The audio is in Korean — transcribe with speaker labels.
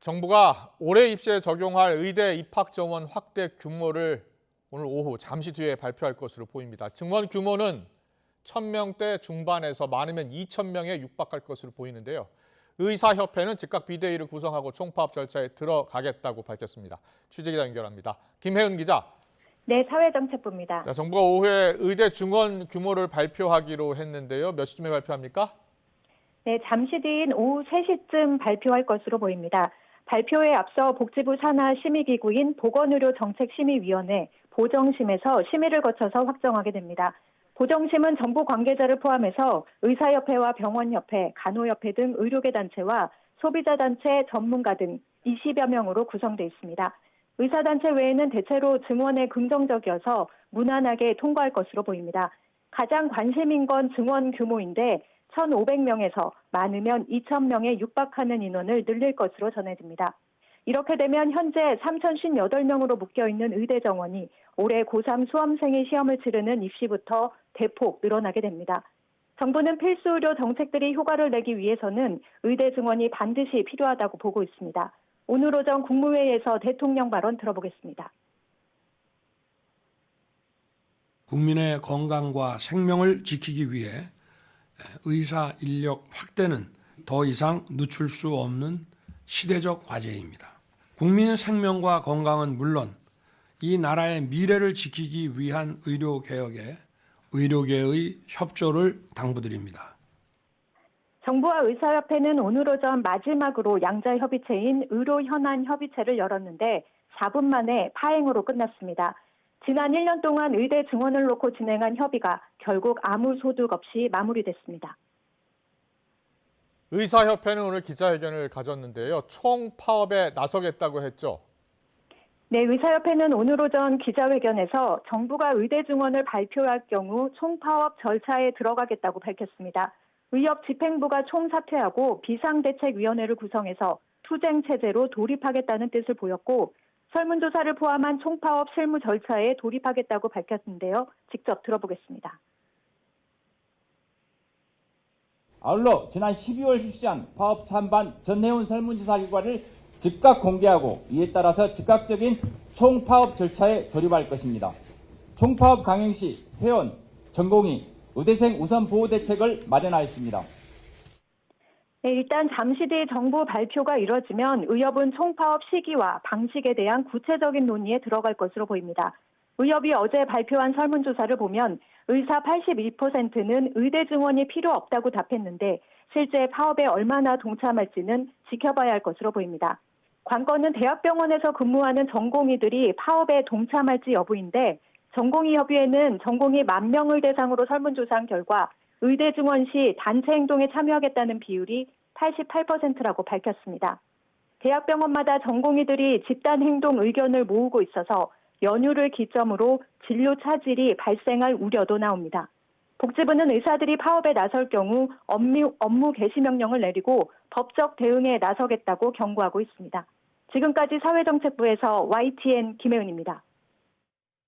Speaker 1: 정부가 올해 입시에 적용할 의대 입학 정원 확대 규모를 오늘 오후 잠시 뒤에 발표할 것으로 보입니다. 증원 규모는 1,000명대 중반에서 많으면 2,000명에 육박할 것으로 보이는데요. 의사협회는 즉각 비대위를 구성하고 총파업 절차에 들어가겠다고 밝혔습니다. 취재기자 연결합니다. 김혜은 기자.
Speaker 2: 네, 사회정책부입니다.
Speaker 1: 정부가 오후에 의대 증원 규모를 발표하기로 했는데요. 몇 시쯤에 발표합니까?
Speaker 2: 네, 잠시 뒤인 오후 3시쯤 발표할 것으로 보입니다. 발표에 앞서 복지부 산하 심의기구인 보건의료정책심의위원회 보정심에서 심의를 거쳐서 확정하게 됩니다. 보정심은 정부 관계자를 포함해서 의사협회와 병원협회, 간호협회 등 의료계 단체와 소비자단체, 전문가 등 20여 명으로 구성돼 있습니다. 의사단체 외에는 대체로 증원에 긍정적이어서 무난하게 통과할 것으로 보입니다. 가장 관심인 건 증원 규모인데 1,500명에서 많으면 2,000명에 육박하는 인원을 늘릴 것으로 전해집니다. 이렇게 되면 현재 3,058명으로 묶여있는 의대 정원이 올해 고3 수험생이 시험을 치르는 입시부터 대폭 늘어나게 됩니다. 정부는 필수 의료 정책들이 효과를 내기 위해서는 의대 증원이 반드시 필요하다고 보고 있습니다. 오늘 오전 국무회의에서 대통령 발언 들어보겠습니다.
Speaker 3: 국민의 건강과 생명을 지키기 위해 의사 인력 확대는 더 이상 늦출 수 없는 시대적 과제입니다. 국민의 생명과 건강은 물론 이 나라의 미래를 지키기 위한 의료개혁에 의료계의 협조를 당부드립니다.
Speaker 2: 정부와 의사협회는 오늘 오전 마지막으로 양자협의체인 의료현안협의체를 열었는데 4분 만에 파행으로 끝났습니다. 지난 1년 동안 의대 증원을 놓고 진행한 협의가 결국 아무 소득 없이 마무리됐습니다.
Speaker 1: 의사협회는 오늘 기자회견을 가졌는데요. 총파업에 나서겠다고 했죠?
Speaker 2: 네, 의사협회는 오늘 오전 기자회견에서 정부가 의대 증원을 발표할 경우 총파업 절차에 들어가겠다고 밝혔습니다. 의협집행부가 총사퇴하고 비상대책위원회를 구성해서 투쟁체제로 돌입하겠다는 뜻을 보였고 설문조사를 포함한 총파업 실무 절차에 돌입하겠다고 밝혔는데요. 직접 들어보겠습니다.
Speaker 4: 아울러 지난 12월 실시한 파업 찬반 전해운 설문조사 결과를 즉각 공개하고 이에 따라서 즉각적인 총파업 절차에 돌입할 것입니다. 총파업 강행 시 회원, 전공의, 의대생 우선 보호 대책을 마련하였습니다.
Speaker 2: 네, 일단 잠시 뒤 정부 발표가 이뤄지면 의협은 총파업 시기와 방식에 대한 구체적인 논의에 들어갈 것으로 보입니다. 의협이 어제 발표한 설문조사를 보면 의사 81%는 의대 증원이 필요 없다고 답했는데 실제 파업에 얼마나 동참할지는 지켜봐야 할 것으로 보입니다. 관건은 대학병원에서 근무하는 전공의들이 파업에 동참할지 여부인데 전공의협의회는 전공의 10,000명을 대상으로 설문조사한 결과 의대 증원 시 단체 행동에 참여하겠다는 비율이 88%라고 밝혔습니다. 대학병원마다 전공의들이 집단 행동 의견을 모으고 있어서 연휴를 기점으로 진료 차질이 발생할 우려도 나옵니다. 복지부는 의사들이 파업에 나설 경우 업무 개시 명령을 내리고 법적 대응에 나서겠다고 경고하고 있습니다. 지금까지 사회정책부에서 YTN 김혜은입니다.